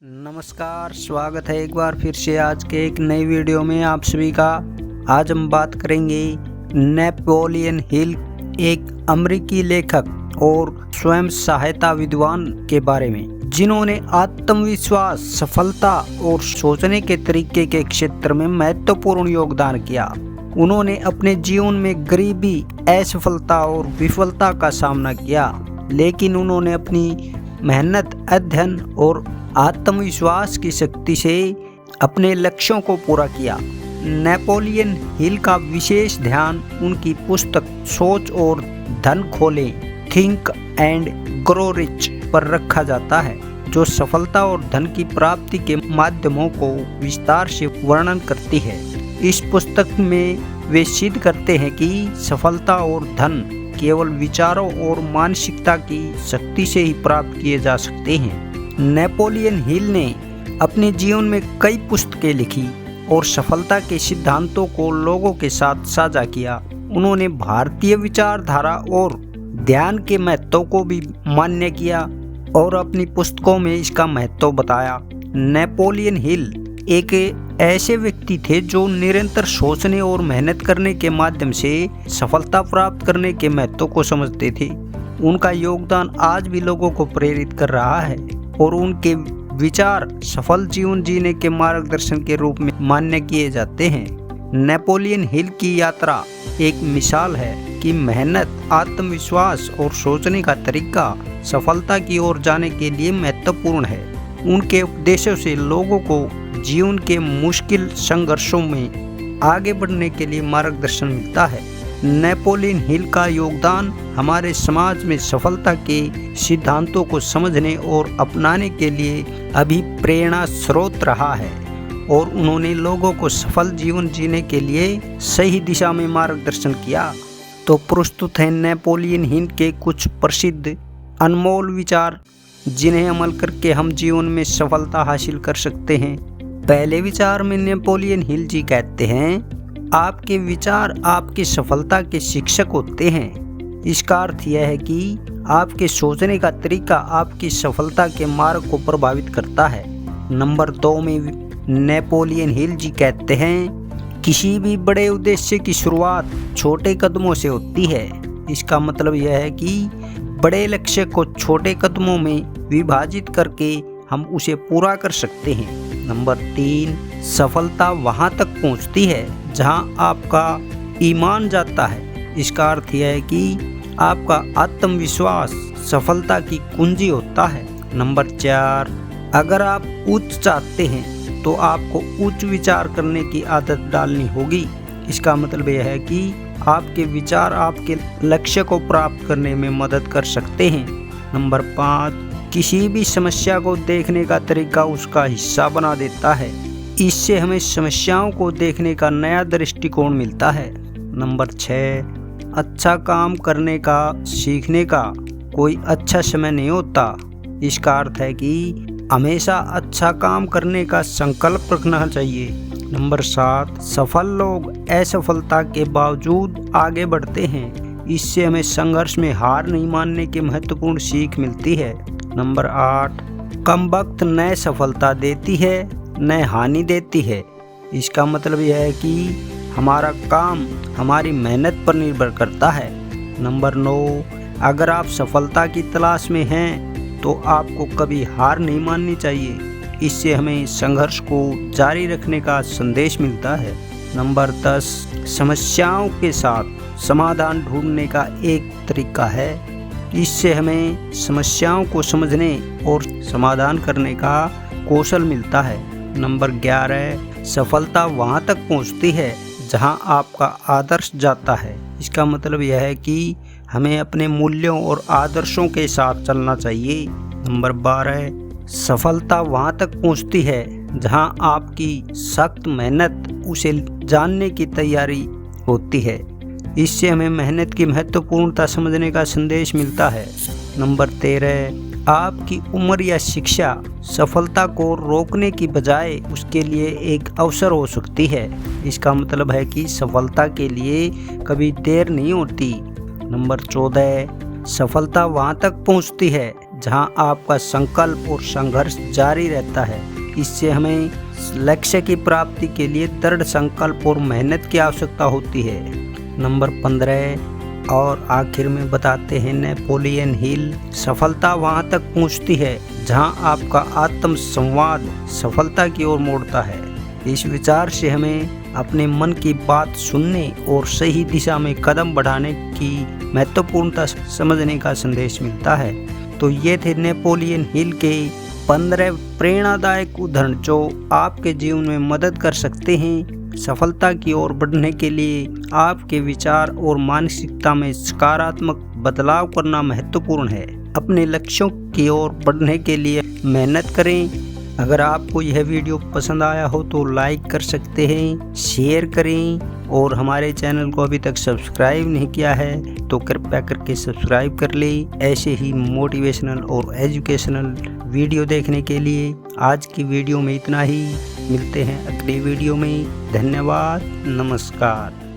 नमस्कार, स्वागत है एक बार फिर से आज के एक नई वीडियो में आप सभी का। आज हम बात करेंगे नेपोलियन हिल, एक अमेरिकी लेखक और स्वयं सहायता विद्वान के बारे में, जिन्होंने आत्मविश्वास, सफलता और सोचने के तरीके के क्षेत्र में महत्वपूर्ण योगदान किया। उन्होंने अपने जीवन में गरीबी, असफलता और विफलता का सामना किया, लेकिन उन्होंने अपनी मेहनत, अध्ययन और आत्मविश्वास की शक्ति से अपने लक्ष्यों को पूरा किया। नेपोलियन हिल का विशेष ध्यान उनकी पुस्तक सोच और धन खोलें, थिंक एंड ग्रो रिच पर रखा जाता है, जो सफलता और धन की प्राप्ति के माध्यमों को विस्तार से वर्णन करती है। इस पुस्तक में वे सिद्ध करते हैं कि सफलता और धन केवल विचारों और मानसिकता की शक्ति से ही प्राप्त किए जा सकते हैं। नेपोलियन हिल ने अपने जीवन में कई पुस्तकें लिखी और सफलता के सिद्धांतों को लोगों के साथ साझा किया। उन्होंने भारतीय विचारधारा और ध्यान के महत्व को भी मान्य किया और अपनी पुस्तकों में इसका महत्व बताया। नेपोलियन हिल एक ऐसे व्यक्ति थे जो निरंतर सोचने और मेहनत करने के माध्यम से सफलता प्राप्त करने के महत्व को समझते थे। उनका योगदान आज भी लोगों को प्रेरित कर रहा है और उनके विचार सफल जीवन जीने के मार्गदर्शन के रूप में मान्य किए जाते हैं। नेपोलियन हिल की यात्रा एक मिसाल है कि मेहनत, आत्मविश्वास और सोचने का तरीका सफलता की ओर जाने के लिए महत्वपूर्ण है। उनके उपदेशों से लोगों को जीवन के मुश्किल संघर्षों में आगे बढ़ने के लिए मार्गदर्शन मिलता है। नेपोलियन हिल का योगदान हमारे समाज में सफलता के सिद्धांतों को समझने और अपनाने के लिए अभी प्रेरणा स्रोत रहा है और उन्होंने लोगों को सफल जीवन जीने के लिए सही दिशा में मार्गदर्शन किया। तो प्रस्तुत है नेपोलियन हिल के कुछ प्रसिद्ध अनमोल विचार, जिन्हें अमल करके हम जीवन में सफलता हासिल कर सकते हैं। पहले विचार में नेपोलियन हिल जी कहते हैं, आपके विचार आपकी सफलता के शिक्षक होते हैं। इसका अर्थ यह है कि आपके सोचने का तरीका आपकी सफलता के मार्ग को प्रभावित करता है। नंबर 2 में नेपोलियन हिल जी कहते हैं, किसी भी बड़े उद्देश्य की शुरुआत छोटे कदमों से होती है। इसका मतलब यह है कि बड़े लक्ष्य को छोटे कदमों में विभाजित करके हम उसे पूरा कर सकते हैं। नंबर 3, सफलता वहाँ तक पहुँचती है जहाँ आपका ईमान जाता है। इसका अर्थ यह है कि आपका आत्मविश्वास सफलता की कुंजी होता है। नंबर 4, अगर आप उच्च चाहते हैं तो आपको उच्च विचार करने की आदत डालनी होगी। इसका मतलब यह है कि आपके विचार आपके लक्ष्य को प्राप्त करने में मदद कर सकते हैं। नंबर 5, किसी भी समस्या को देखने का तरीका उसका हिस्सा बना देता है। इससे हमें समस्याओं को देखने का नया दृष्टिकोण मिलता है। नंबर 6, अच्छा काम करने का, सीखने का कोई अच्छा समय नहीं होता। इसका अर्थ है कि हमेशा अच्छा काम करने का संकल्प रखना चाहिए। नंबर 7, सफल लोग असफलता के बावजूद आगे बढ़ते हैं। इससे हमें संघर्ष में हार नहीं मानने की महत्वपूर्ण सीख मिलती है। नंबर 8, कम वक्त न सफलता देती है न हानि देती है। इसका मतलब यह है कि हमारा काम हमारी मेहनत पर निर्भर करता है। नंबर 9, अगर आप सफलता की तलाश में हैं तो आपको कभी हार नहीं माननी चाहिए। इससे हमें संघर्ष को जारी रखने का संदेश मिलता है। नंबर 10, समस्याओं के साथ समाधान ढूंढने का एक तरीका है। इससे हमें समस्याओं को समझने और समाधान करने का कौशल मिलता है। नंबर 11, सफलता वहाँ तक पहुँचती है जहाँ आपका आदर्श जाता है। इसका मतलब यह है कि हमें अपने मूल्यों और आदर्शों के साथ चलना चाहिए। नंबर 12, सफलता वहाँ तक पहुँचती है जहाँ आपकी सख्त मेहनत उसे जानने की तैयारी होती है। इससे हमें मेहनत की महत्वपूर्णता समझने का संदेश मिलता है। नंबर 13, आपकी उम्र या शिक्षा सफलता को रोकने की बजाय उसके लिए एक अवसर हो सकती है। इसका मतलब है कि सफलता के लिए कभी देर नहीं होती। नंबर 14, सफलता वहाँ तक पहुँचती है जहां आपका संकल्प और संघर्ष जारी रहता है। इससे हमें लक्ष्य की प्राप्ति के लिए दृढ़ संकल्प और मेहनत की आवश्यकता होती है। नंबर 15 और आखिर में बताते हैं नेपोलियन हिल, सफलता वहां तक पहुंचती है जहां आपका आत्म संवाद सफलता की ओर मोड़ता है। इस विचार से हमें अपने मन की बात सुनने और सही दिशा में कदम बढ़ाने की महत्वपूर्णता समझने का संदेश मिलता है। तो ये थे नेपोलियन हिल के 15 प्रेरणादायक उदाहरण जो आपके जीवन में मदद कर सकते हैं। सफलता की ओर बढ़ने के लिए आपके विचार और मानसिकता में सकारात्मक बदलाव करना महत्वपूर्ण है। अपने लक्ष्यों की ओर बढ़ने के लिए मेहनत करें। अगर आपको यह वीडियो पसंद आया हो तो लाइक कर सकते हैं, शेयर करें और हमारे चैनल को अभी तक सब्सक्राइब नहीं किया है तो कृपया करके सब्सक्राइब कर लें। ऐसे ही मोटिवेशनल और एजुकेशनल वीडियो देखने के लिए आज की वीडियो में इतना ही। मिलते हैं अगली वीडियो में। धन्यवाद, नमस्कार।